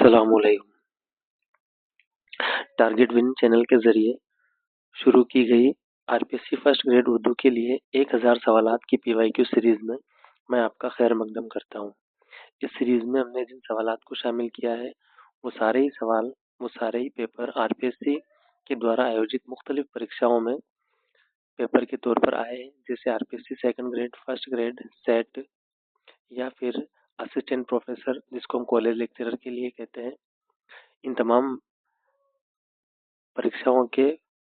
अस्सलामुअलैकुम। Target win channel के जरिए शुरू की गई आरपीएससी फर्स्ट ग्रेड उर्दू के लिए 1000 सवालात की पीवाईक्यू सीरीज में मैं आपका खैर मकदम करता हूँ। इस सीरीज में हमने जिन सवालात को शामिल किया है वो सारे ही पेपर आरपीएससी के द्वारा आयोजित मुख्तलिफ परीक्षाओं में पेपर के तौर पर आए हैं, जैसे RPSC second grade, first grade, set या फिर असिस्टेंट प्रोफेसर, जिसको हम कॉलेज लेक्चरर के लिए कहते हैं। इन तमाम परीक्षाओं के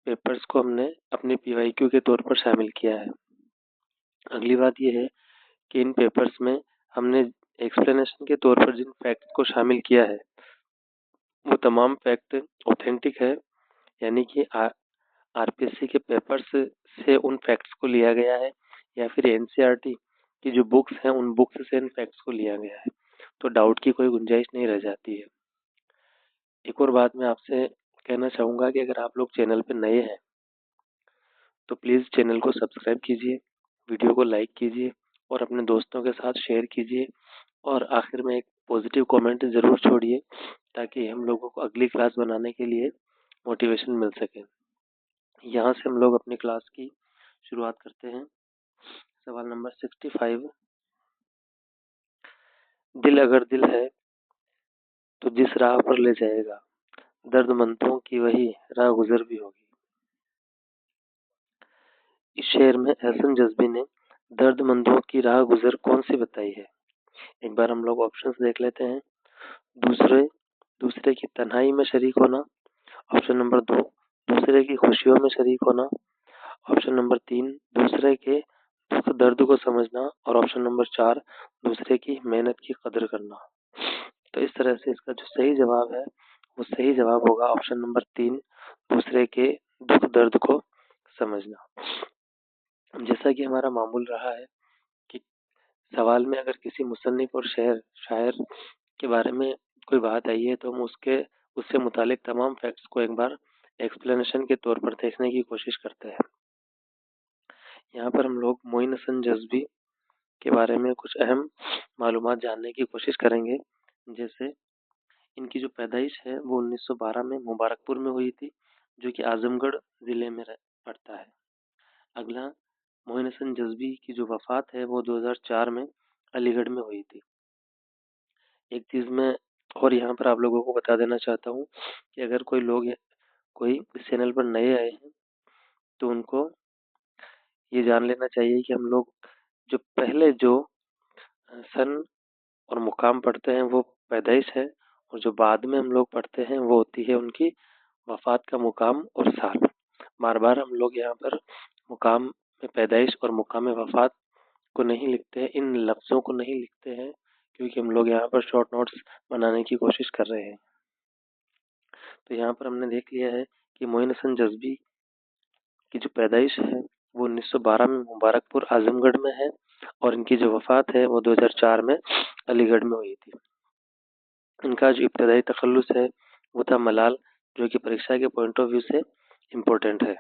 पेपर्स को हमने अपने पीवाईक्यू के तौर पर शामिल किया है। अगली बात यह है कि इन पेपर्स में हमने एक्सप्लेनेशन के तौर पर जिन फैक्ट्स को शामिल किया है वो तमाम फैक्ट ऑथेंटिक है, यानी कि आरपीएससी के पेपर्स से उन फैक्ट्स को लिया गया है या फिर एनसीईआरटी की जो बुक्स हैं उन बुक्स से इन फैक्ट्स को लिया गया है, तो डाउट की कोई गुंजाइश नहीं रह जाती है। एक और बात मैं आपसे कहना चाहूँगा कि अगर आप लोग चैनल पर नए हैं तो प्लीज़ चैनल को सब्सक्राइब कीजिए, वीडियो को लाइक कीजिए और अपने दोस्तों के साथ शेयर कीजिए, और आखिर में एक पॉजिटिव कमेंट ज़रूर छोड़िए ताकि हम लोगों को अगली क्लास बनाने के लिए मोटिवेशन मिल सके। यहाँ से हम लोग अपनी क्लास की शुरुआत करते हैं। सवाल नंबर 65। दिल अगर दिल है तो जिस राह पर ले जाएगा, दर्दमंदों की वही राह गुजर भी होगी। इस शेर में एहसन जज्बी ने दर्दमंदों की राह गुजर कौन सी बताई है? एक बार हम लोग ऑप्शंस देख लेते हैं। दूसरे की तन्हाई में शरीक होना। ऑप्शन नंबर 2, दूसरे की खुशियों में शरीक होना। ऑप्शन नंबर 3, दूसरे के दुख दर्द को समझना। और ऑप्शन नंबर 4, दूसरे की मेहनत की कदर करना। तो इस तरह से इसका जो सही जवाब है वो सही जवाब होगा ऑप्शन नंबर 3, दूसरे के दुख दर्द को समझना। जैसा कि हमारा मामूल रहा है कि सवाल में अगर किसी मुसन्निफ और शायर के बारे में कोई बात आई है तो हम उससे मुतालिक तमाम फैक्ट्स को एक बार एक्सप्लेनेशन के तौर पर देखने की कोशिश करते हैं। यहाँ पर हम लोग मोइन हसन जज्बी के बारे में कुछ अहम मालूमात जानने की कोशिश करेंगे। जैसे इनकी जो पैदाइश है वो 1912 में मुबारकपुर में हुई थी, जो कि आजमगढ़ ज़िले में पड़ता है। अगला, मोइन हसन जज्बी की जो वफ़ात है वो 2004 में अलीगढ़ में हुई थी। एक चीज़ मैं और यहाँ पर आप लोगों को बता देना चाहता हूँ कि अगर कोई इस चैनल पर नए आए हैं तो उनको ये जान लेना चाहिए कि हम लोग जो पहले जो सन और मुकाम पढ़ते हैं वो पैदाइश है, और जो बाद में हम लोग पढ़ते हैं वो होती है उनकी वफ़ात का मुकाम और साल। बार बार हम लोग यहाँ पर मुकाम में पैदाइश और मुकाम वफ़ात को नहीं लिखते हैं, इन लफ्ज़ों को नहीं लिखते हैं, क्योंकि हम लोग यहाँ पर शॉर्ट नोट्स बनाने की कोशिश कर रहे हैं। तो यहाँ पर हमने देख लिया है कि मोइन हसन जज्बी की जो पैदाइश है वो 1912 में मुबारकपुर आजमगढ़ में है, और इनकी जो वफ़ात है वो 2004 में अलीगढ़ में हुई थी। इनका जो इब्तदाई तखल्लुस है वो था मलाल, जो कि परीक्षा के पॉइंट ऑफ व्यू से इम्पोर्टेंट है।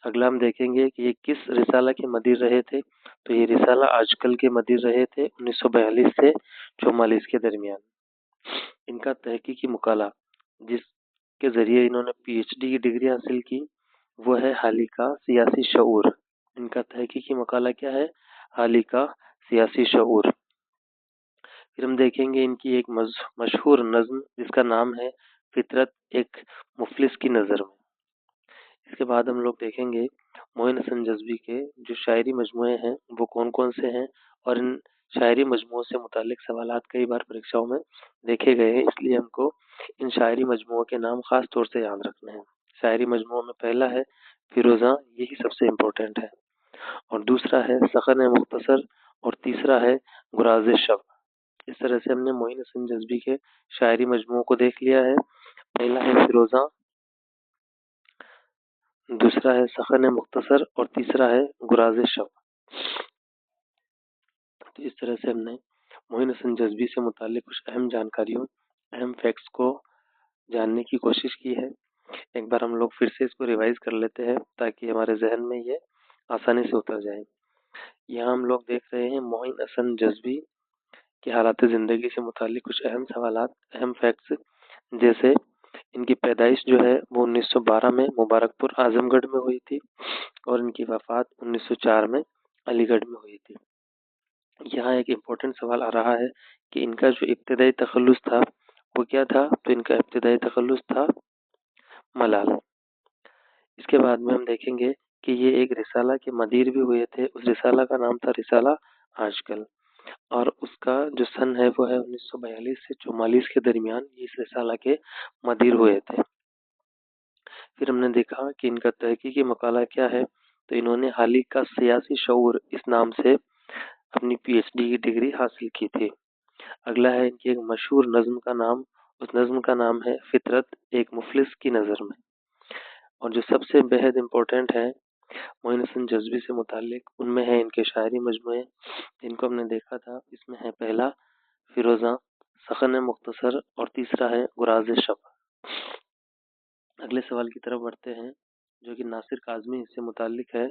अगला हम देखेंगे कि ये किस रिसाला के मदीर रहे थे। तो ये रिसाला आजकल के मदीर रहे थे 1942 से 44 के दरमियान। इनका तहकीकी मुकाला जिसके ज़रिए इन्होंने पीएचडी की डिग्री हासिल की वो है हालिका सियासी शऊर। इनका तहकीकी मकाला क्या है? हालिका सियासी शऊर। फिर हम देखेंगे इनकी एक मशहूर नज़्म जिसका नाम है फितरत एक मुफलिस की नज़र में। इसके बाद हम लोग देखेंगे मोइन हसन जज्बी के जो शायरी मजमूए हैं वो कौन कौन से हैं, और इन शायरी मजमूओं से मुतालिक सवालात कई बार परीक्षाओं में देखे गए हैं, इसलिए हमको इन शायरी मजमूओं के नाम खास तौर से याद रखने हैं। शायरी मजमूओं में पहला है फिरोज़ा, यही सबसे इम्पोर्टेंट है, और दूसरा है सखन मुख्तसर, और तीसरा है गुराज़ शब। इस तरह से हमने मोइन हसन जज्बी के शायरी मजमूओं को देख लिया है। पहला है फिरोज़ा, दूसरा है सखन मुख्तसर, और तीसरा है गुराज़ शब। तो इस तरह से हमने मोइन हसन जज्बी से मुतालिक कुछ अहम जानकारियों, अहम फैक्ट्स को जानने की कोशिश की है। एक बार हम लोग फिर से इसको रिवाइज कर लेते हैं ताकि हमारे जहन में ये आसानी से उतर जाए। यहाँ हम लोग देख रहे हैं मोइन हसन जज्बी कि हालात ज़िंदगी से मुताल्लिक कुछ अहम सवालात, अहम फैक्ट्स, जैसे इनकी पैदाइश जो है वो 1912 में मुबारकपुर आजमगढ़ में हुई थी और इनकी वफ़ात 1904 में अलीगढ़ में हुई थी। यहाँ एक इम्पोर्टेंट सवाल आ रहा है कि इनका जो इब्तिदाई तखल्लुस था वो क्या था? तो इनका इब्तिदाई तखल्लुस था मलाल। इसके बाद में हम देखेंगे कि ये एक रिसाला के मदीर भी हुए थे। उस रिसाला का नाम था रिसाला आजकल, और उसका जो सन है वो है 1942 से 44 के दरमियान ये इस रिसाला के मदीर हुए थे। फिर हमने देखा कि इनका तहकीकी मकाला क्या है, तो इन्होंने हाल ही का सियासी शऊर इस नाम से अपनी पीएचडी की डिग्री हासिल की थी। अगला है इनकी एक मशहूर नज्म का नाम, उस नज्म का नाम है फितरत एक मुफलिस की नज़र में। और जो सबसे बेहद इम्पोर्टेंट है मोइन हसन जज्बी से मुतालिक, उनमें है इनके शायरी मजमूए जिनको हमने देखा था। इसमें है पहला फिरोज़ा, सखन मुख्तसर और तीसरा है गुराज शब। अगले सवाल की तरफ बढ़ते हैं जो कि नासिर काज़मी से मुतालिक है।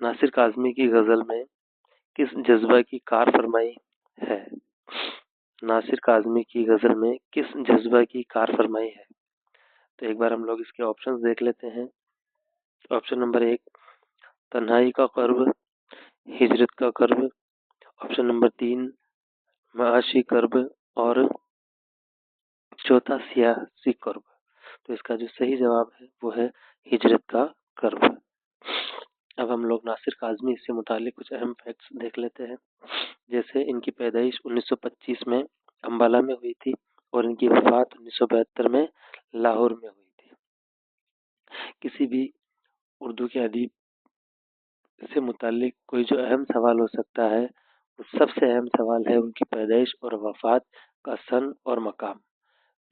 नासिर काज़मी की गज़ल में किस जज्बा की कार फरमाई है? नासिर काज़मी की गज़ल में किस जज्बा की कार फरमाई है? तो एक बार हम लोग इसके ऑप्शंस देख लेते हैं। ऑप्शन नंबर 1 तन्हाई का कर्ब, हिजरत का कर्ब। ऑप्शन नंबर 3 माशी कर्ब, और चौथा सियासी कर्ब। तो इसका जो सही जवाब है वो है हिजरत का कर्ब। अब हम लोग नासिर काज़मी से मुतालिक कुछ अहम फैक्ट्स देख लेते हैं। जैसे इनकी पैदाइश 1925 में अम्बाला में हुई थी और इनकी वफात 1972 में लाहौर में हुई थी। किसी भी उर्दू के अदीब से मुतालिक कोई जो अहम सवाल हो सकता है, वो सबसे अहम सवाल है उनकी पैदाइश और वफात का सन और मकाम।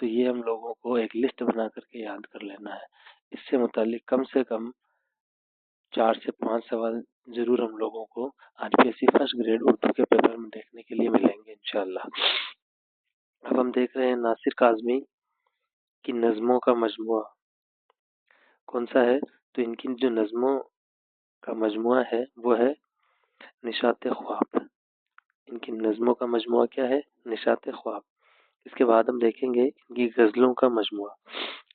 तो ये हम लोगों को एक लिस्ट बना करके याद कर लेना है। इससे मुतालिक कम से कम 4 से 5 सवाल जरूर हम लोगों को आरपीएससी फर्स्ट ग्रेड उर्दू के पेपर में देखने के लिए मिलेंगे इंशाल्लाह। अब हम देख रहे हैं नासिर काज़मी की नज़मों का मजमुआ कौन सा है। तो इनकी जो नज़मों का मजमुआ है वो है निशात ख्वाब। इनकी नज़मों का मजमुआ क्या है? निशात ख्वाब। इसके बाद हम देखेंगे इनकी गज़लों का मजमुआ।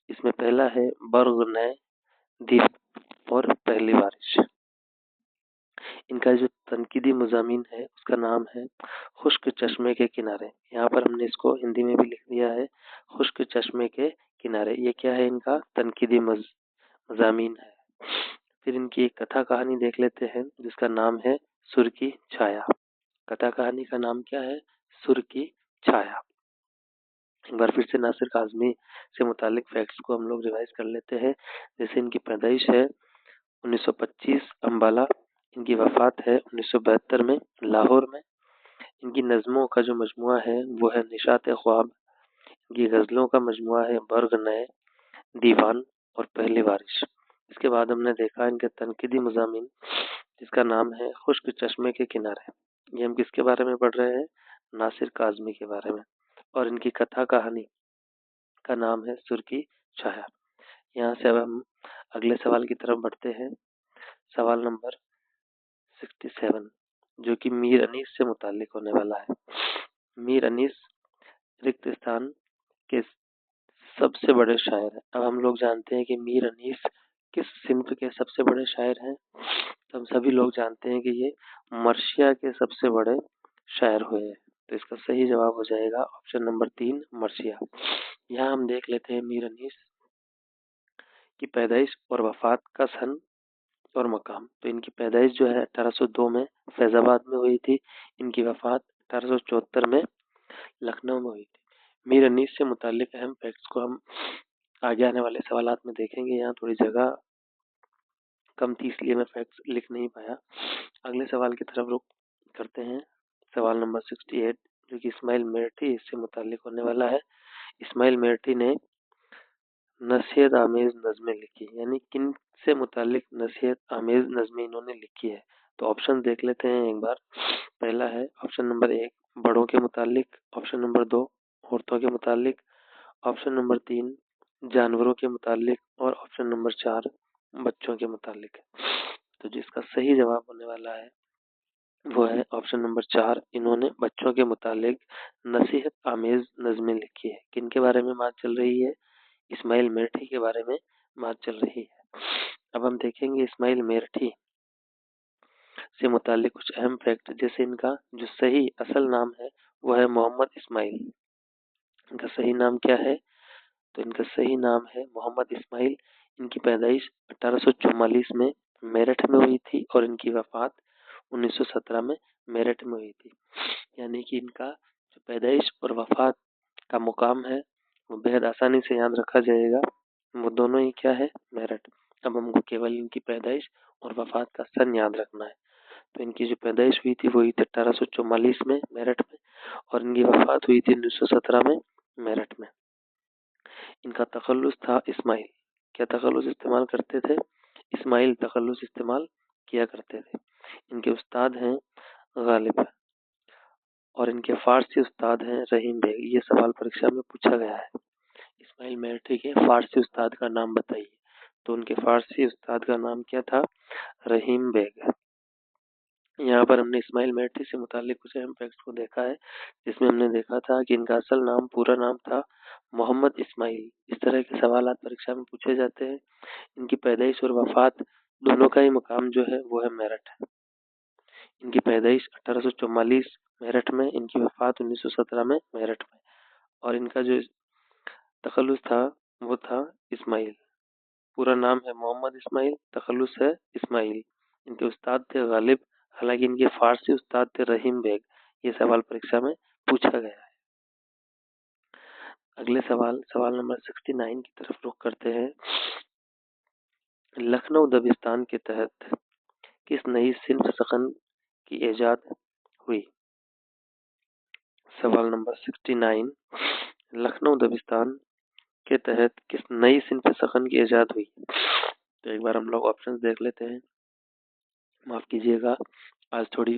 इसमें पहला है बर्ग नए दीप और पहली बारिश। इनका जो तनकीदी मज़ामीन है उसका नाम है खुश्क चश्मे के किनारे। यहाँ पर हमने इसको हिंदी में भी लिख दिया है, खुश्क चश्मे के किनारे। ये क्या है? इनका तनकीदी मज़ामीन है। फिर इनकी एक कथा कहानी देख लेते हैं जिसका नाम है सुर की छाया। कथा कहानी का नाम क्या है? सुर की छाया। एक बार फिर से नासिर काज़मी से मुतालिक फैक्ट्स को हम लोग रिवाइज कर लेते हैं। जैसे इनकी पैदाइश है 1925 अम्बाला, इनकी वफात है 1972 में लाहौर में। इनकी नज़मों का जो मजमुआ है वो है निशात ख्वाब। इनकी गज़लों का मजमुआ है बर्ग नए, दीवान और पहली बारिश। इसके बाद हमने देखा इनके तनकीदी मज़ामीन जिसका नाम है खुश्क चश्मे के किनारे। ये हम किसके बारे में पढ़ रहे हैं? नासिर काज़मी के बारे में। और इनकी कथा कहानी का नाम है सुर की छाया। यहाँ से अब हम अगले सवाल की तरफ बढ़ते हैं। सवाल नंबर 67 जो कि मीर अनीस से मुतालिक होने वाला है। मीर अनीस रिक्त स्थान के सबसे बड़े शायर हैं। अब हम लोग जानते हैं कि मीर अनीस किस सिंफ के सबसे बड़े शायर हैं। तो हम सभी लोग जानते हैं कि ये मर्शिया के सबसे बड़े शायर हुए हैं। तो इसका सही जवाब हो जाएगा ऑप्शन नंबर 3 मर्शिया। यहाँ हम देख लेते हैं मीर अनीस की पैदाइश और वफात का सन और मकाम। तो इनकी पैदाइश जो है 1802 में फैजाबाद में हुई थी। इनकी वफात 1874 में लखनऊ में हुई थी। मीर अनीस से मुतालिक अहम फैक्ट्स को हम आगे आने वाले सवालात में देखेंगे। यहाँ थोड़ी जगह कम थी इसलिए मैं फैक्ट्स लिख नहीं पाया। अगले सवाल की तरफ रुख करते हैं। सवाल नंबर 68 जो कि इस्माइल मेरठी इससे मुतालिक होने वाला है। इस्माइल मेरठी ने नसीहत आमेज नज़में लिखी, यानी किन से मुतालिक नसीहत आमेज नज़में इन्होंने लिखी है। तो ऑप्शन देख लेते हैं एक बार। पहला है ऑप्शन नंबर 1 बड़ों के मुतालिक, ऑप्शन नंबर 2 औरतों के मुतालिक, ऑप्शन नंबर 3 जानवरों के मुतालिक, और ऑप्शन नंबर 4 बच्चों के मुतालिक। तो जिसका सही जवाब होने वाला है वो है ऑप्शन नंबर 4। इन्होंने बच्चों के मुतालिक नसीहत आमेज नज़में लिखी है। किनके बारे में बात चल रही है? इस्माइल मेरठी के बारे में बात चल रही है। अब हम देखेंगे इस्माइल मेरठी से मुतालिक कुछ अहम फैक्ट। जैसे इनका जो सही असल नाम है वो है मोहम्मद इस्माइल। इनका सही नाम क्या है? तो इनका सही नाम है मोहम्मद इस्माइल। इनकी पैदाइश 1844 में मेरठ में हुई थी और इनकी वफात 1917 में मेरठ में हुई थी। यानी कि इनका जो पैदाइश और वफात का मुकाम है वो बेहद आसानी से याद रखा जाएगा। वो दोनों ही क्या है? मेरठ। अब हमको केवल इनकी पैदाइश और वफात का सन याद रखना है। तो इनकी जो पैदाइश हुई थी वो हुई थी 1844 में मेरठ में और इनकी वफात हुई थी 1917 में मेरठ में। इनका तखल्लुस था इस्माइल। क्या तखल्लुस इस्तेमाल करते थे? इस्माइल तखल्लुस इस्तेमाल किया करते थे। इनके उस्ताद हैं गालिब और इनके फारसी उस्ताद हैं रहीम बेग। ये सवाल परीक्षा में पूछा गया है। इस्माइल मेरठी के फारसी उस्ताद का नाम बताइए। तो उनके फारसी उस्ताद का नाम क्या था? रहीम बेग। यहाँ पर हमने इस्माइल मेरठी से मुतालिक कुछ अहम फैक्ट्स को देखा है, जिसमें हमने देखा था कि इनका असल नाम पूरा नाम था मोहम्मद इस्माइल। इस तरह के सवाल परीक्षा में पूछे जाते हैं। इनकी पैदाइश और वफात दोनों का ही मुकाम जो है वो है मेरठ। इनकी पैदाइश 1844 मेरठ में, इनकी वफात 1917 में मेरठ में और इनका जो तखल्लुस था वो था इस्माइल। पूरा नाम है मोहम्मद इस्माइल, तखल्लुस है इस्माइल। इनके उस्ताद थे गालिब, हालांकि इनके फारसी उस्ताद थे रहीम बेग। ये सवाल परीक्षा में पूछा गया है। अगले सवाल नंबर 69 की तरफ रुख करते हैं। लखनऊ दबिस्तान के तहत किस नई सिन्फ सखन की इजाद हुई? सवाल नंबर 69, लखनऊ दबिस्तान के तहत किस नई सिन्फ सखन की इजाद हुई? तो एक बार हम लोग ऑप्शंस देख लेते हैं। माफ कीजिएगा, आज थोड़ी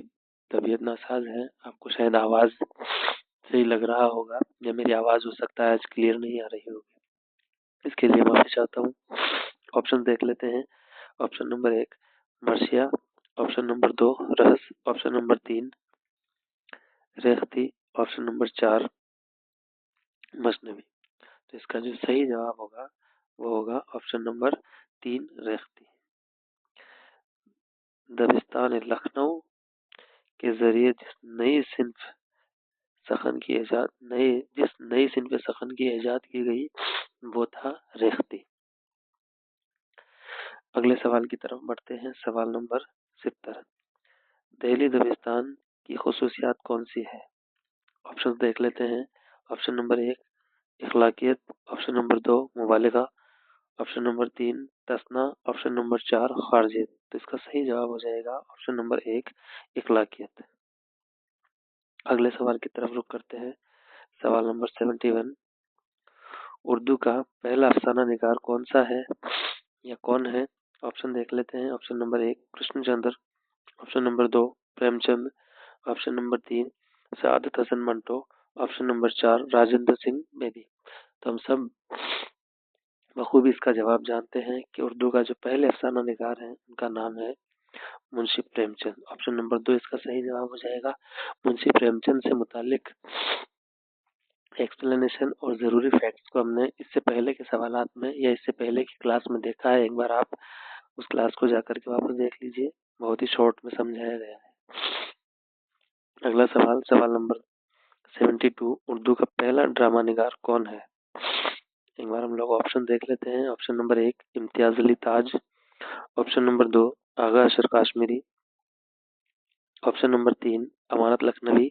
तबीयत नासाज है। आपको शायद आवाज सही लग रहा होगा या मेरी आवाज हो सकता है आज क्लियर नहीं आ रही होगी, इसके लिए माफी चाहता हूँ। ऑप्शन देख लेते हैं। ऑप्शन नंबर 1 मर्सिया, ऑप्शन नंबर 2 रहस, ऑप्शन नंबर 3 रेखती, ऑप्शन नंबर 4 मसनवी। तो इसका जो सही जवाब होगा वो होगा ऑप्शन नंबर 3 रेखती। दबिस्तान लखनऊ के जरिए जिस नई सिन्फ सखन की इजाद की गई वो था रेखती। अगले सवाल की तरफ बढ़ते हैं। सवाल नंबर 70, दिल्ली दबिस्तान की खुसूसियात कौन सी है? ऑप्शन देख लेते हैं। ऑप्शन नंबर 1 इखलाकियत, ऑप्शन नंबर 2 मुबालिगा, ऑप्शन नंबर 3 तसना, ऑप्शन नंबर 4 खारजियत। तो इसका सही जवाब हो जाएगा ऑप्शन नंबर 1 इखलाकियत। अगले सवाल की तरफ रुख करते हैं। सवाल नंबर 71, उर्दू का पहला अफसाना निगार कौन सा है या कौन है? ऑप्शन देख लेते हैं। Option number 1 Krishnachandra, option number 2 Premchand, option number 3 Saadat Hasan Manto, option number 4 Rajendra Singh Bedi. तो हम सब बखूबी इसका जवाब जानते हैं कि उर्दू का जो पहले अफसाना निगार है उनका नाम है मुंशी प्रेमचंद। ऑप्शन नंबर 2 इसका सही जवाब हो जाएगा। मुंशी प्रेमचंद से मुतालिक एक्सप्लेनेशन और ज़रूरी फैक्ट्स को हमने इससे पहले के सवालात में या इससे पहले की क्लास में देखा है। एक बार आप उस क्लास को जाकर के वापस देख लीजिए, बहुत ही शॉर्ट में समझाया गया है। अगला सवाल नंबर 72, उर्दू का पहला ड्रामा निगार कौन है? एक बार हम लोग ऑप्शन देख लेते हैं। ऑप्शन नंबर 1 इम्तियाज अली ताज, ऑप्शन नंबर 2 आगा अशर काश्मीरी, ऑप्शन नंबर 3 अमानत लखनवी,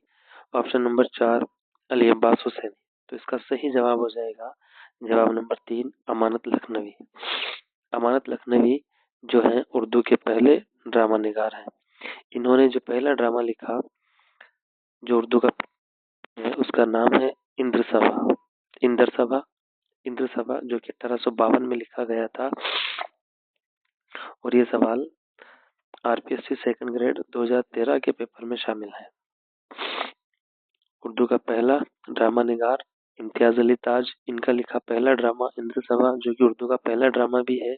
ऑप्शन नंबर 4 अली अब्बास हुसैनी। तो इसका सही जवाब हो जाएगा जवाब नंबर 3 अमानत लखनवी। अमानत लखनवी जो है उर्दू के पहले ड्रामा निगार हैं। इन्होंने जो पहला ड्रामा लिखा जो उर्दू का है उसका नाम है इंद्र सभा। इंद्र सभा जो कि 1852 में लिखा गया था और ये सवाल आरपीएससी सेकंड ग्रेड 2013 के पेपर में शामिल है। उर्दू का पहला ड्रामा निगार इम्तियाज अली ताज, इनका लिखा पहला ड्रामा इंद्र सभा जो कि उर्दू का पहला ड्रामा भी है,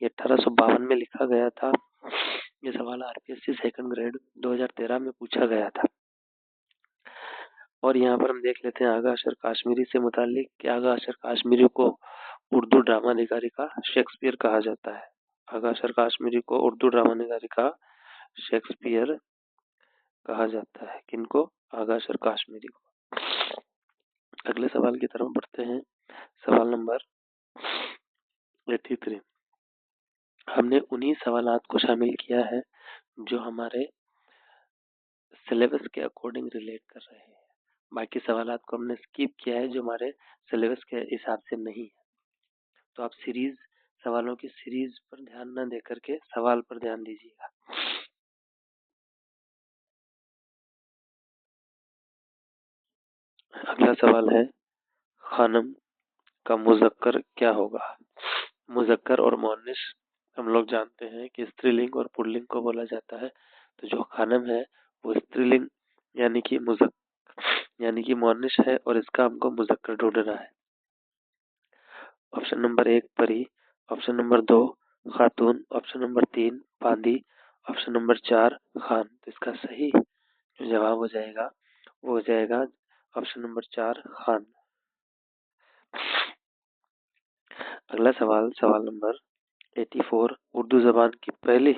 ये 1852 में लिखा गया था ये सवाल आरपीएससी सेकंड ग्रेड 2013 में पूछा गया था। और यहाँ पर हम देख लेते हैं आगा अशर काश्मीरी से मुतालिक कि आगा अशर काश्मीरी को उर्दू ड्रामा निगारिका शेक्सपियर कहा जाता है। आगा अशर काश्मीरी को उर्दू ड्रामा निगारिका शेक्सपियर कहा जाता है। किनको? आगा अशर काश्मीरी को। अगले सवाल की तरफ बढ़ते हैं। सवाल नंबर 83। हमने उन्हीं सवालात को शामिल किया है जो हमारे सिलेबस के अकॉर्डिंग रिलेट कर रहे हैं। बाकी सवालात को हमने स्किप किया है जो हमारे सिलेबस के हिसाब से नहीं है। तो आप सवालों की सीरीज पर ध्यान न दे करके सवाल पर ध्यान दीजिएगा। अगला सवाल है, खानम का मुज़क्कर क्या होगा? मुज़क्कर और मुअन्निस हम लोग जानते हैं कि स्त्रीलिंग और पुल्लिंग को बोला जाता है। तो जो खानम है वो स्त्रीलिंग यानी कि मुअन्निस है और इसका हमको मुज़क्कर ढूंढना है। ऑप्शन नंबर 1 परी, ऑप्शन नंबर 2 खातून, ऑप्शन नंबर 3 बांदी, ऑप्शन नंबर 4 खान। तो इसका सही जो जवाब हो जाएगा वो हो जाएगा ऑप्शन नंबर 4 खान। अगला सवाल नंबर 84। उर्दू जबान की पहली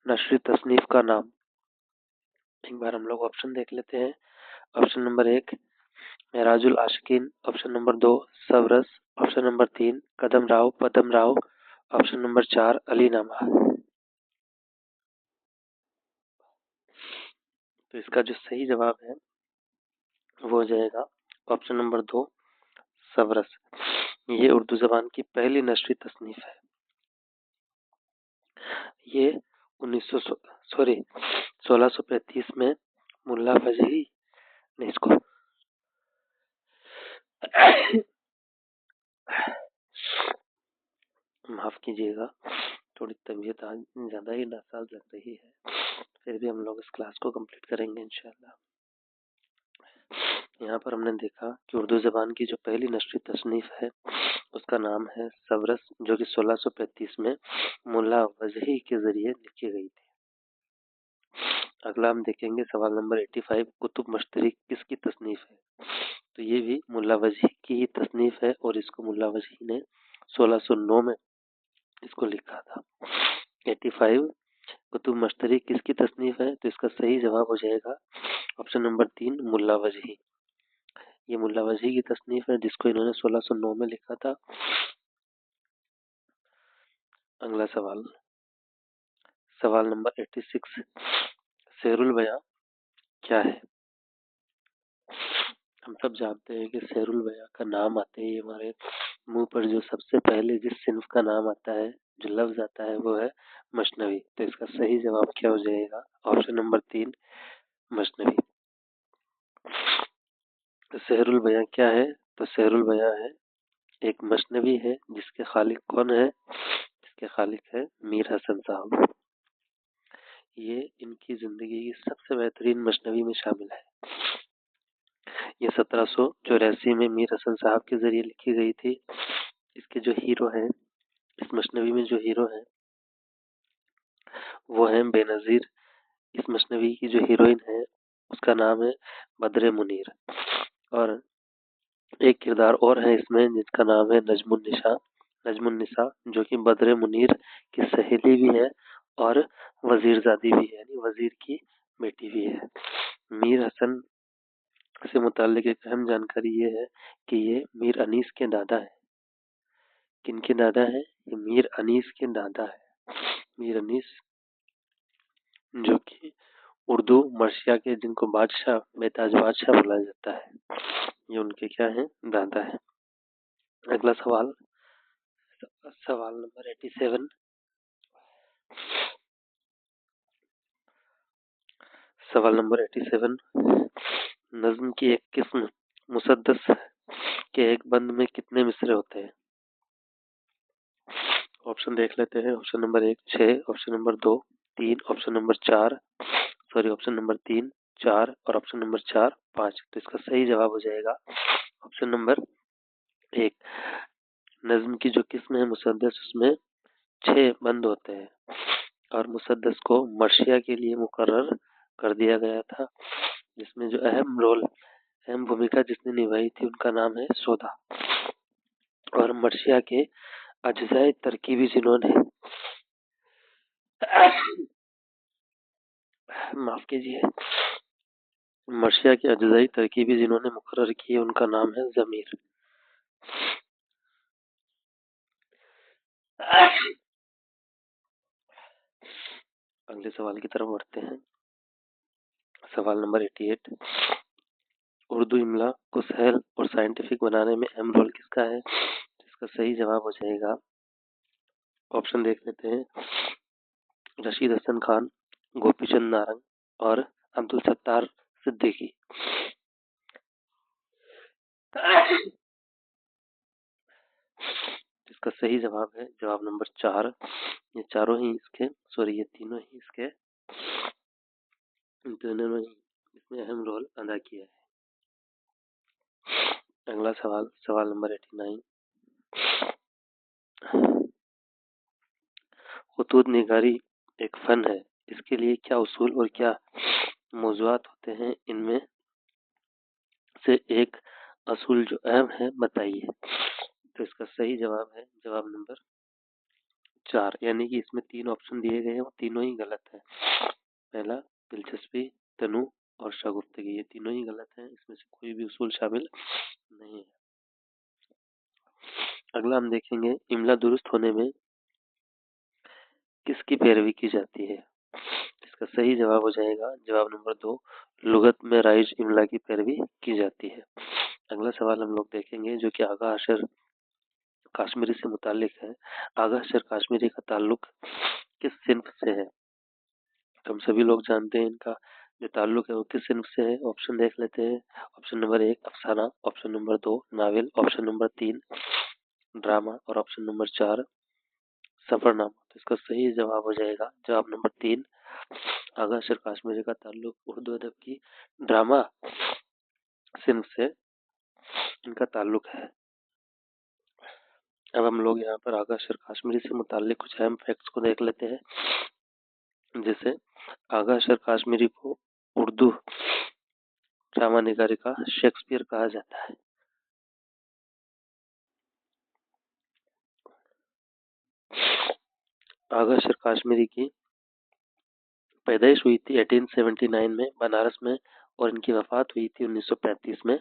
नशरी तसनीफ का नाम। एक बार हम लोग ऑप्शन देख लेते हैं। Option number 1 Merajul Ashiqeen, option number 2 Sabras, option number 3 Kadam Rao Padam Rao, option number 4 Alinama. तो इसका जो सही जवाब है वो हो जाएगा ऑप्शन नंबर 2 सबरस। ये उर्दू जबान की पहली नशरी तसनीफ है। ये 1635 में मुल्ला फजही ने इसको माफ कीजिएगा, थोड़ी तबीयत आज ज़्यादा ही नासाज लग रही है। फिर भी हम लोग इस क्लास को कंप्लीट करेंगे इंशाल्लाह। यहाँ पर हमने देखा कि उर्दू ज़बान की जो पहली नशरी तसनीफ है उसका नाम है सबरस, जो कि 1635 में मुल्ला वजही के ज़रिए लिखी गई थी। अगला हम देखेंगे सवाल नंबर 85। कुतुब मश्तरी किसकी तसनीफ है? तो ये भी मुल्ला वजही की ही तसनीफ है और इसको मुल्ला वजही ने 1609 में इसको लिखा था। 85 कुतुब मश्तरी किसकी तसनीफ है? तो इसका सही जवाब हो जाएगा ऑप्शन नंबर 3 मुल्ला वजही। ये मुल्ला वजही की तसनीफ है जिसको इन्होंने 1609 में लिखा था। अगला सवाल नंबर 86। शेरुल बयां क्या है? हम सब जानते हैं कि शेरुल बयां का नाम आते ही हमारे मुंह पर जो सबसे पहले जिस सिन्फ का नाम आता है, जो लफ्ज आता है वो है मसनवी। तो इसका सही जवाब क्या हो जाएगा? Option number 3 मसनवी। तो शेरुल बयां क्या है? तो शेरुल बयां है एक मसनवी है जिसके खालिक कौन है? जिसके खालिक है मीर हसन साहब। ये इनकी जिंदगी की सबसे बेहतरीन मसनवी में शामिल है। ये 1784 में मीर हसन साहब के जरिए लिखी गई थी। इसके जो हीरो हैं, इस मसनवी में जो हीरो हैं वो है बेनजीर। इस मसनवी की जो हीरोइन है उसका नाम है बद्र मुनीर। और एक किरदार और है इसमें जिसका नाम है नजमुन्निसा, जो कि बद्र मुनीर की सहेली भी है और वजीरजादी भी है, यानी वजीर की बेटी भी है। मीर हसन से मुतालिक एक अहम जानकारी ये है कि ये मीर अनीस के दादा है। किनके दादा है? ये मीर अनीस के दादा है। मीर अनीस जो कि उर्दू मर्शिया के जिनको बादशाह बेताज बादशाह बोला जाता है, ये उनके क्या है? दादा है। अगला सवाल नंबर 87। सवाल नंबर 87। नज्म की एक किस्म मुसद्दस के एक बंद में कितने मिसरे होते हैं? ऑप्शन देख लेते हैं। Option number 1 6, option number 2 3, option number 3 4 और ऑप्शन नंबर 4 5। तो इसका सही जवाब हो जाएगा ऑप्शन नंबर 1। नज्म की जो किस्म है मुसद्दस उसमें 6 बंद होते हैं। और मुसद्दस को मर्शिया के लिए मुकर्रर कर दिया गया था, जिसमें जो अहम भूमिका जिसने निभाई थी उनका नाम है सौदा। और मर्शिया के अज्जाए तरकीबी जिन्होंने माफ कीजिए, मर्शिया के अज्जाई तरकीबी जिन्होंने मुकर्रर किए उनका नाम है जमीर। अगले सवाल की तरफ बढ़ते हैं। सवाल नंबर 88। उर्दू इमला को सहल और साइंटिफिक बनाने में अहम रोल किसका है? इसका सही जवाब हो जाएगा, ऑप्शन देख लेते हैं, रशीद हसन खान, गोपी चंद नारंग और अब्दुल सत्तार सिद्दीकी। इसका सही जवाब है जवाब नंबर 4। ये चारों ही इसके ये तीनों ही इसके दोनों ही इसमें अहम रोल अदा किया है। अगला सवाल नंबर 89। खुतूत निगारी एक फन है, इसके लिए क्या उसूल और क्या मौज़ूआत होते हैं? इनमें से एक असूल जो अहम है बताइए। तो इसका सही जवाब है जवाब नंबर 4, यानी कि इसमें 3 ऑप्शन दिए गए हैं वो तीनों ही गलत है। पहला दिलचस्पी, तनु और शगुफ्तगी, ये तीनों ही गलत हैं, इसमें से कोई भी उसूल शामिल नहीं है। अगला हम देखेंगे, इमला दुरुस्त होने में किसकी पैरवी की जाती है? इसका सही जवाब हो जाएगा जवाब नंबर 2, लुगत में राइज इमला की पैरवी की जाती है। अगला सवाल हम लोग देखेंगे जो कि आगा अशर काश्मीरी से मुतालिक है। आगा अशर काश्मीरी का ताल्लुक किस सिन्फ से है? तो हम सभी लोग जानते हैं इनका जो ताल्लुक है वो किस सिन्फ से है। ऑप्शन देख लेते हैं। ऑप्शन नंबर 1 अफसाना, option number 2 novel, option number 3 drama और ऑप्शन नंबर 4 सफरनामा। तो इसका सही जवाब हो जाएगा जवाब नंबर 3, आगा अशर काश्मीरी का ताल्लुक उर्दू अदब की ड्रामा सिन्फ से इनका ताल्लुक है। अब हम लोग यहाँ पर आगा अशर काश्मीरी से मुताल्लिक कुछ अहम फैक्ट्स को देख लेते हैं। जैसे आगा अशर काश्मीरी को उर्दू ड्रामा निगारी का शेक्सपियर कहा जाता है। आगा अशर काश्मीरी की पैदाइश हुई थी 1879 में बनारस में और इनकी वफात हुई थी 1935 में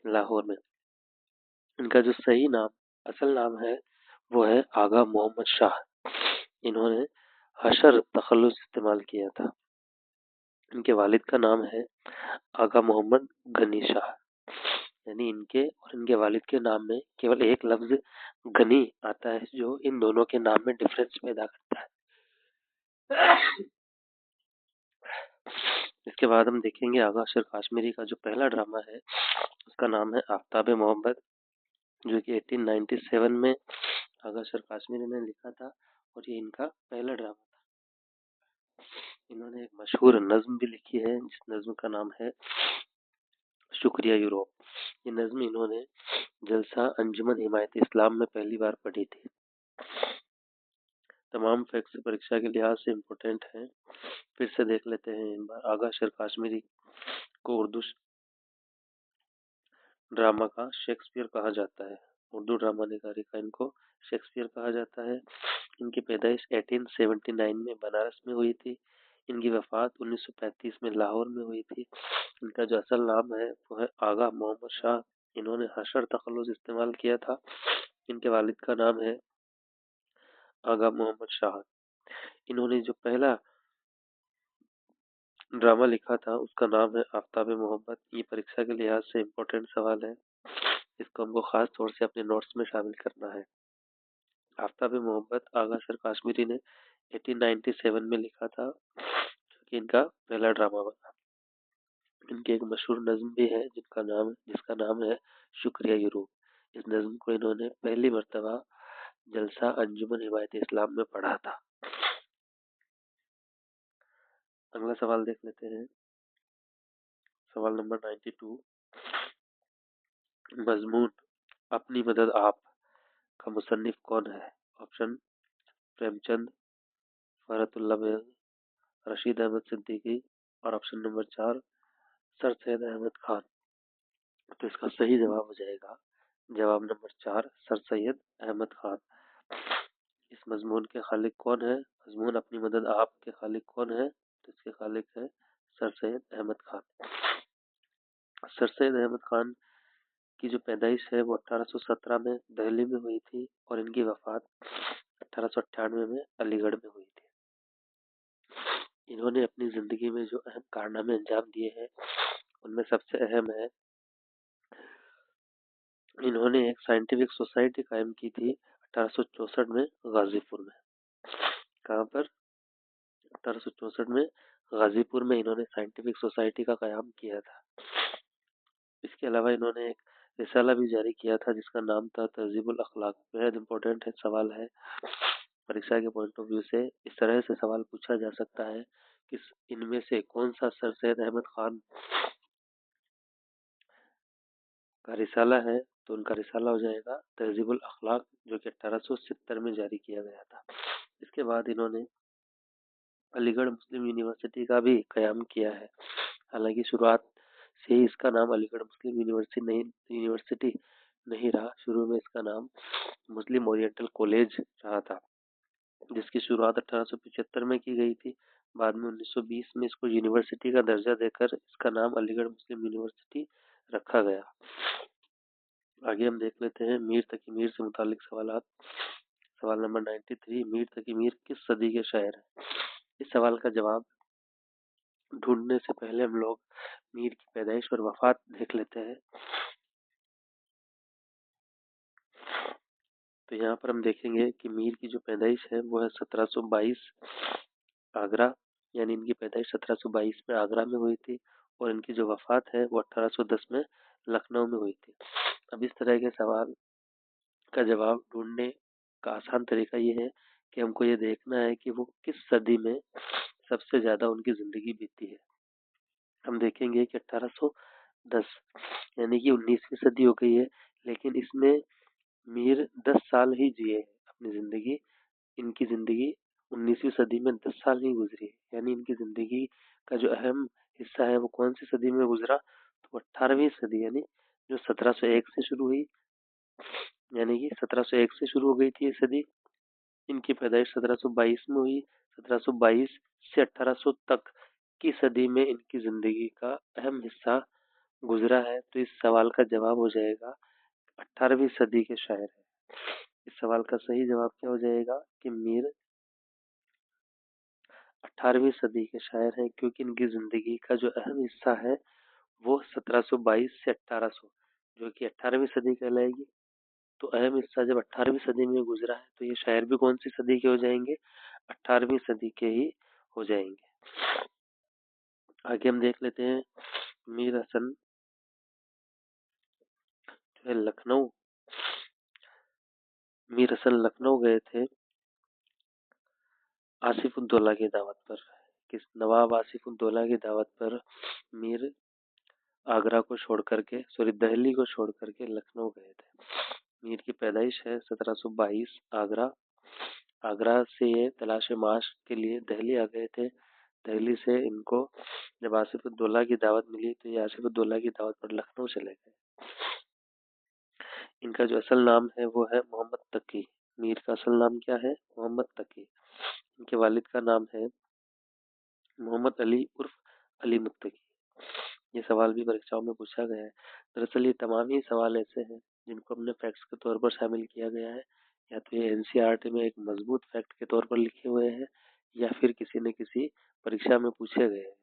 लाहौर में। इनका जो सही नाम असल नाम है वो है आगा मोहम्मद शाह। इन्होंने हशर तखल्लुस इस्तेमाल किया था। इनके वालिद का नाम है आगा मोहम्मद गनी शाह, यानी इनके और इनके वालिद के नाम में केवल एक लफ्ज गनी आता है जो इन दोनों के नाम में डिफरेंस पैदा करता है। इसके बाद हम देखेंगे आगा अशर काश्मीरी का जो पहला ड्रामा है उसका नाम है आफ्ताब मोहब्बत, जो कि 1897 में आगा अशर काश्मीरी ने लिखा था और ये इनका पहला ड्रामा था। इन्होंने एक मशहूर नज्म भी लिखी है जिस नज्म का नाम है शुक्रिया यूरोप। ये नज्म इन्होंने जलसा अंजुमन हिमायत इस्लाम में पहली बार पढ़ी थी। तमाम फैक्ट्स परीक्षा के लिहाज से इम्पोर्टेंट हैं, फिर से देख लेते हैं एक बार। आगा अशर काश्मीरी को उर्दू ड्रामा का शेक्सपियर कहा जाता है। उर्दू ड्रामा निगारी का इनको शेक्सपियर कहा जाता है। इनकी पैदाइश 1879 में बनारस में हुई थी। इनकी वफात 1935 में लाहौर में हुई थी। इनका जो असल नाम है वो है आगा मोहम्मद शाह। इन्होंने हशर तखल्लुस इस्तेमाल किया था। इनके वालिद का नाम है आगा मोहम्मद शाह। इन्होंने जो पहला ड्रामा लिखा था उसका नाम है आफ्ताब मोहब्बत। ये परीक्षा के लिहाज से इम्पोर्टेंट सवाल है, इसको हमको खास तौर से अपने नोट्स में शामिल करना है। आफ्ताब मोहब्बत आगा अशर काश्मीरी ने 1897 में लिखा था, जो कि इनका पहला ड्रामा बना। इनकी एक मशहूर नज्म भी है जिसका नाम है शुक्रिया यूरोप। इस नज्म को इन्होंने पहली मर्तबा जलसा अंजुमन हिमायत इस्लाम में पढ़ा था। अगला सवाल देख लेते हैं। सवाल नंबर 92। मजमून अपनी मदद आप का मुसन्निफ कौन है? ऑप्शन प्रेमचंद, फ़रहतुल्लाह बेग, रशीद अहमद सिद्दीकी और option number 4 sir Syed Ahmad Khan. तो इसका सही जवाब हो जाएगा जवाब नंबर 4 सर सैयद अहमद खान। इस मजमून के खालिक कौन है? मजमून अपनी मदद आप के खालिक कौन है? तो इसके खालिक है सर सैयद अहमद खान। सर सैयद अहमद खान की जो पैदाइश है वो 1817 में दिल्ली में हुई थी और इनकी वफात 1898 में अलीगढ़ में हुई थी। इन्होंने अपनी जिंदगी में जो अहम कारनामे अंजाम दिए हैं उनमें सबसे अहम है, इन्होंने एक साइंटिफिक सोसाइटी कायम की थी 1864 में गाजीपुर में। कहाँ पर? 1864 में गाजीपुर में इन्होंने साइंटिफिक सोसाइटी का कायम किया था। इसके अलावा इन्होंने एक रिसाला भी जारी किया था जिसका नाम था तहजीबुल अखलाक। बेहद इंपॉर्टेंट है सवाल है, परीक्षा के पॉइंट ऑफ व्यू से इस तरह से सवाल पूछा जा सकता है कि इनमें से कौन सा सर सैयद अहमद खान का रिसाला है? तो उनका रिसाला हो जाएगा तहजीबुल अखलाक, जो कि 1870 में जारी किया गया था। इसके बाद इन्होंने अलीगढ़ मुस्लिम यूनिवर्सिटी का भी कयाम किया है। हालांकि शुरुआत से ही इसका नाम अलीगढ़ मुस्लिम यूनिवर्सिटी नहीं रहा। शुरू में इसका नाम मुस्लिम ओरिएंटल कॉलेज रहा था, जिसकी शुरुआत 1875 में की गई थी। बाद में 1920 में इसको यूनिवर्सिटी का दर्जा देकर इसका नाम अलीगढ़ मुस्लिम यूनिवर्सिटी रखा गया। आगे हम देख लेते हैं मीर तकी मीर से मुतालिक सवाल। सवाल नंबर 93, मीर तकी मीर किस सदी के शायर हैं? इस सवाल का जवाब ढूंढने से पहले हम लोग मीर की पैदाइश और वफात देख लेते हैं। तो यहाँ पर हम देखेंगे कि मीर की जो पैदाइश है वो है 1722 आगरा, यानी इनकी पैदाइश 1722 में आगरा में हुई थी और इनकी जो वफात है वो 1810 में लखनऊ में हुई थी। अब इस तरह के सवाल का जवाब ढूंढने का आसान तरीका ये है कि हमको ये देखना है कि वो किस सदी में सबसे ज्यादा उनकी जिंदगी बीती है। हम देखेंगे कि 1810 यानी कि 19वीं सदी हो गई है, लेकिन इसमें मीर 10 साल ही जिए हैं अपनी जिंदगी। इनकी जिंदगी 19वीं सदी में 10 साल ही गुजरी है, यानी इनकी जिंदगी का जो अहम हिस्सा है वो कौन सी सदी में गुजरा? तो 18वीं सदी, यानी जो 1701 से शुरू हुई, यानी कि 1701 से शुरू हो गई थी ये सदी। इनकी पैदाइश 1722 में हुई। 1722 से 1800 तक की सदी में इनकी जिंदगी का अहम हिस्सा गुजरा है। तो इस सवाल का जवाब हो जाएगा 18वीं सदी के शायर है। इस सवाल का सही जवाब क्या हो जाएगा कि मीर 18वीं सदी के शायर हैं, क्योंकि इनकी जिंदगी का जो अहम हिस्सा है वो 1722 से 1800, जो कि 18वीं सदी कहलाएगी। तो अहम हिस्सा जब 18वीं सदी में गुजरा है तो ये शायर भी कौन सी सदी के हो जाएंगे? 18वीं सदी के ही हो जाएंगे। आगे हम देख लेते हैं मीर हसन जो है लखनऊ, मीर हसन लखनऊ गए थे आसिफ उद्दौला की दावत पर। किस नवाब आसिफ उद्दौला की दावत पर मीर आगरा को छोड़ करके, सॉरी दिल्ली को छोड़ करके लखनऊ गए थे। मीर की पैदाइश है 1722 आगरा। आगरा से ये तलाश माश के लिए दिल्ली आ गए थे। दिल्ली से इनको जब आसिफ उद्दौला की दावत मिली तो ये आसिफ उद्दौला की दावत पर लखनऊ चले गए। इनका जो असल नाम है वो है मोहम्मद तकी। मीर का असल नाम क्या है? मोहम्मद तकी। इनके वालिद का नाम है मोहम्मद अली उर्फ अली मुत्तकी। ये सवाल भी परीक्षाओं में पूछा गया है। दरअसल ये तमाम ही सवाल ऐसे हैं जिनको हमने फैक्ट्स के तौर पर शामिल किया गया है, या तो ये एनसीईआरटी में एक मजबूत फैक्ट के तौर पर लिखे हुए हैं या फिर किसी न किसी परीक्षा में पूछे गए हैं।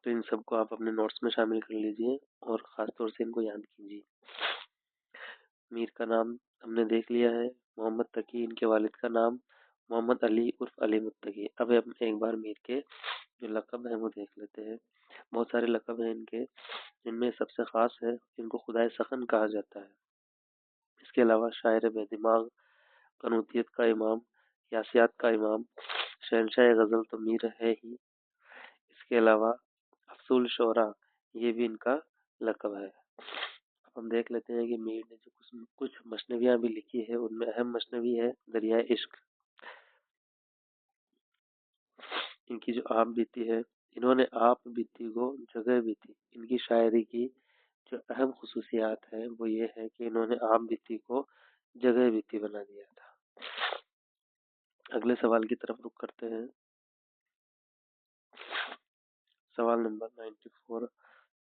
तो इन सबको आप अपने नोट्स में शामिल कर लीजिए और खास तौर से इनको याद कीजिए। मीर का नाम हमने देख लिया है मोहम्मद तकी, इनके वालिद का नाम मोहम्मद अली उर्फ अली मुत्तकी। अब हम एक बार मीर के जो लक़ब हैं वो देख लेते हैं। बहुत सारे लक़ब हैं इनके, इनमें सबसे खास है इनको खुदाए सखन कहा जाता है। इसके अलावा शायर बेदिमाग, कनूतियत का इमाम, यासियात का इमाम, शहनशाह गज़ल तो मीर है ही। इसके अलावा अफसूल शोरा, ये भी इनका लक़ब है। अब हम देख लेते हैं कि मीर ने जो कुछ कुछ मसनवियाँ भी लिखी है, उनमें अहम मसनवी है दरियाए इश्क। इनकी जो आप बीती है, इन्होंने आप बीती को जगह बीती। इनकी शायरी की जो अहम खुसूसियात है वो ये है कि इन्होंने आप बीती को जगह बीती बना दिया था। अगले सवाल की तरफ रुख करते हैं। सवाल नंबर 94।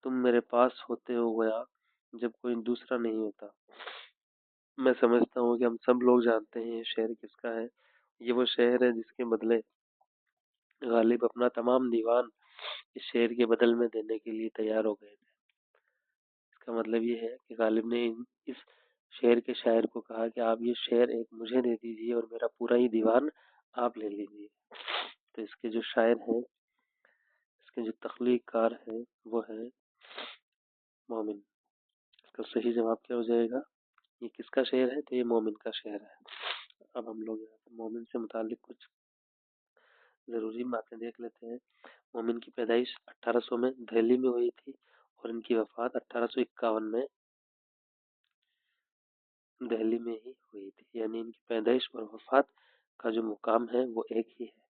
तुम मेरे पास होते हो गया जब कोई दूसरा नहीं होता। मैं समझता हूँ कि हम सब लोग जानते हैं ये शेर किसका है। ये वो शेर है जिसके बदले गालिब अपना तमाम दीवान इस शेर के बदल में देने के लिए तैयार हो गए थे। इसका मतलब ये है कि गालिब ने इस शेर के शायर को कहा कि आप ये शेर एक मुझे दे दीजिए और मेरा पूरा ही दीवान आप ले लीजिए। तो इसके जो शायर हैं, इसके जो तख्लीकार हैं वो है मोमिन। इसका सही जवाब क्या हो जाएगा? ये किसका शेर है? तो ये मोमिन का शेर है। अब हम लोग यहाँ पर मोमिन से मुतालिक कुछ ज़रूरी बातें देख लेते हैं। मोमिन की पैदाइश 1800 में दिल्ली में हुई थी और इनकी वफात 1851 में दिल्ली में ही हुई थी। यानी इनकी पैदाइश और वफात का जो मुकाम है वो एक ही है।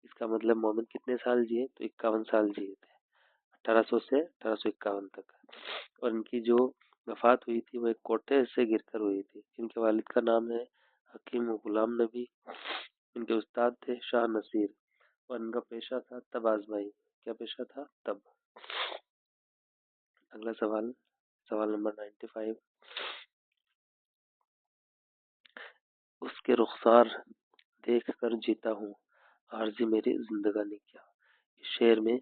इसका मतलब मोमिन कितने साल जिए? तो 51 साल जिए थे, 1800 से 1851 तक। और इनकी जो वफात हुई थी वो एक कोटे से गिरकर हुई थी। इनके वालिद का नाम है हकीम गुलाम नबी। इनके उस्ताद थे शाह नसीर और इनका पेशा था तब आजमाई। क्या पेशा था? तब। अगला सवाल, सवाल नंबर 95। उसके रुखसार देख कर जीता हूँ, आरज़ी मेरी जिंदगानी क्या। इस शेर में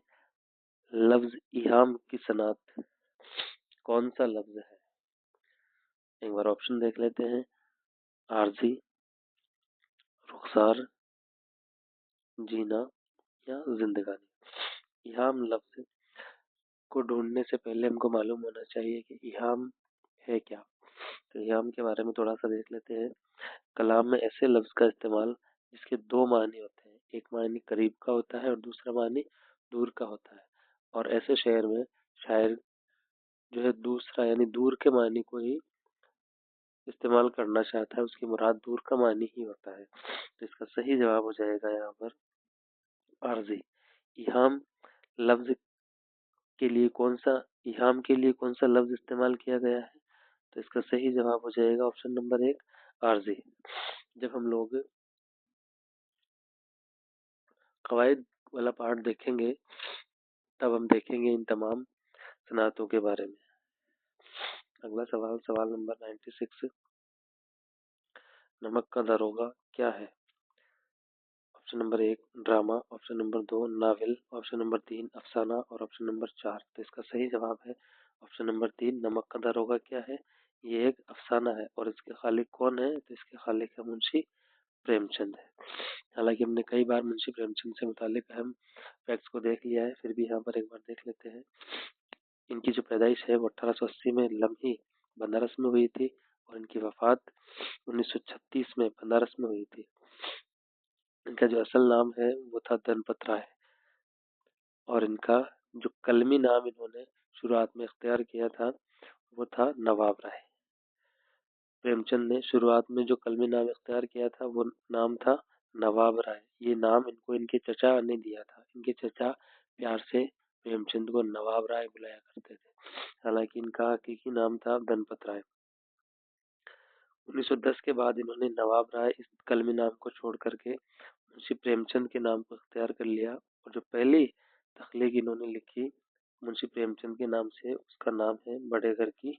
लफ्ज इहाम की सनात कौन सा लफ्ज है? एक बार ऑप्शन देख लेते हैं। आरज़ी, रुखसार, जीना या जिंदगानी। इहाम लफ्ज को ढूंढने से पहले हमको मालूम होना चाहिए कि इहाम है क्या। तो इहाम के बारे में थोड़ा सा देख लेते हैं। कलाम में ऐसे लफ्ज का इस्तेमाल जिसके दो मानी होते हैं, एक मानी करीब का होता है और दूसरा मानी दूर का होता है। और ऐसे शेर में शायर जो है दूसरा यानी दूर के मानी को ही इस्तेमाल करना चाहता है, उसकी मुराद दूर का मानी ही होता है। तो इसका सही जवाब हो जाएगा यहाँ पर आरजी। इहाम लफ्ज के लिए कौन सा इहाम के लिए कौन सा लफ्ज इस्तेमाल किया गया है? तो इसका सही जवाब हो जाएगा ऑप्शन नंबर 1 आरजी। जब हम लोग कवायद वाला पार्ट देखेंगे तब हम देखेंगे इन तमाम सनातों के बारे में। अगला सवाल, सवाल नंबर 96। नमक का दरोगा क्या है? Option number 1 drama, option number 2 novel, option number 3 अफसाना और ऑप्शन नंबर 4। तो इसका सही जवाब है ऑप्शन नंबर 3 नमक का दरोगा क्या है। ये एक अफसाना है और इसके खालिक कौन है? तो इसके खालिक है मुंशी प्रेमचंद है। हालांकि हमने कई बार मुंशी प्रेमचंद से मुतालिक अहम फैक्ट्स को देख लिया है, फिर भी यहाँ पर एक बार देख लेते हैं। इनकी जो पैदाइश है वो 1880 में लम्ही बनारस में हुई थी और इनकी वफात 1936 में बनारस में हुई थी। इनका जो असल नाम है वो था धनपत राय और इनका जो कलमी नाम इन्होंने शुरुआत में इख्तियार किया था वो था नवाब राय। प्रेमचंद ने शुरुआत में जो कलमी नाम इख्तियार किया था वो नाम था नवाब राय। ये नाम इनको इनके चचा ने दिया था। इनके चचा प्यार से प्रेमचंद को नवाब राय बुलाया करते थे, हालांकि इनका हकीकी नाम था धनपत राय। 1910 के बाद इन्होंने नवाब राय इस कलमी नाम को छोड़ करके मुंशी प्रेमचंद के नाम को इख्तियार कर लिया और जो पहली तख्लीक इन्होंने लिखी मुंशी प्रेमचंद के नाम से उसका नाम है बड़े घर की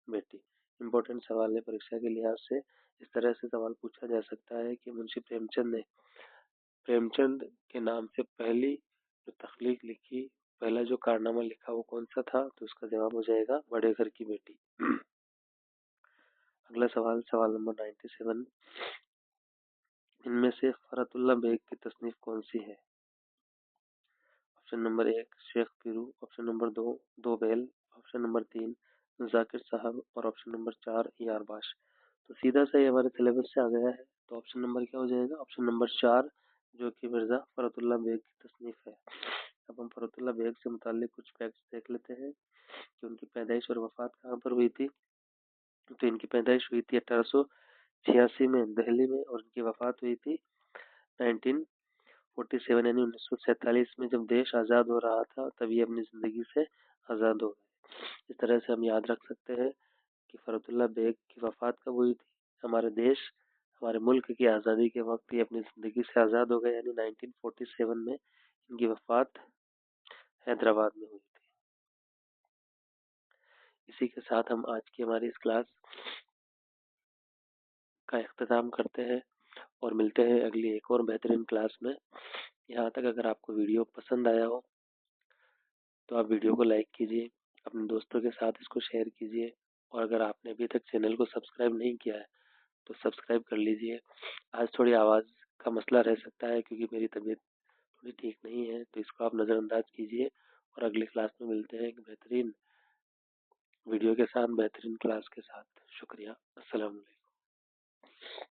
बेटी। इंपॉर्टेंट सवाल है परीक्षा के लिहाज से। इस तरह से सवाल पूछा जा सकता है कि मुंशी प्रेमचंद ने प्रेमचंद के नाम से पहली जो तख्लीक लिखी, पहला जो कारनामा लिखा वो कौन सा था? तो उसका जवाब हो जाएगा बड़े घर की बेटी। अगला सवाल, सवाल नंबर 97। इनमें से फरतुल्ला बेग की तसनीफ कौन सी है? ऑप्शन नंबर 1 शेख पीरू, ऑप्शन नंबर 2 दो बैल, ऑप्शन नंबर 3 जाकिर साहब और ऑप्शन नंबर 4 यारबाश। तो सीधा सा ये हमारे सिलेबस से आ गया है। तो ऑप्शन नंबर क्या हो जाएगा? ऑप्शन नंबर 4 जो कि मिर्जा फरतुल्ला बेग की तसनीफ है। अब हम फरतुल्ला बेग से मुतालिक कुछ फैक्ट्स देख लेते हैं कि उनकी पैदाइश और वफात कहाँ पर हुई थी। तो इनकी पैदाइश हुई थी 1886 में दिल्ली में और इनकी वफात हुई थी 1947 यानी 1947 में जब देश आज़ाद हो रहा था तभी अपनी ज़िंदगी से आज़ाद हो गए। इस तरह से हम याद रख सकते हैं कि फ़रतुल्लाह बेग की वफ़ात कब हुई थी। हमारे देश, हमारे मुल्क की आज़ादी के वक्त ये अपनी ज़िंदगी से आज़ाद हो गए यानी 1947 में इनकी वफ़ात हैदराबाद में हुई थी। इसी के साथ हम आज की हमारी इस क्लास का इख्तिताम करते हैं और मिलते हैं अगली एक और बेहतरीन क्लास में। यहाँ तक अगर आपको वीडियो पसंद आया हो तो आप वीडियो को लाइक कीजिए, अपने दोस्तों के साथ इसको शेयर कीजिए और अगर आपने अभी तक चैनल को सब्सक्राइब नहीं किया है तो सब्सक्राइब कर लीजिए। आज थोड़ी आवाज़ का मसला रह सकता है क्योंकि मेरी तबीयत थोड़ी ठीक नहीं है, तो इसको आप नज़रअंदाज कीजिए और अगली क्लास में मिलते हैं एक बेहतरीन वीडियो के साथ, बेहतरीन क्लास के साथ। शुक्रिया। अस्सलाम वालेकुम।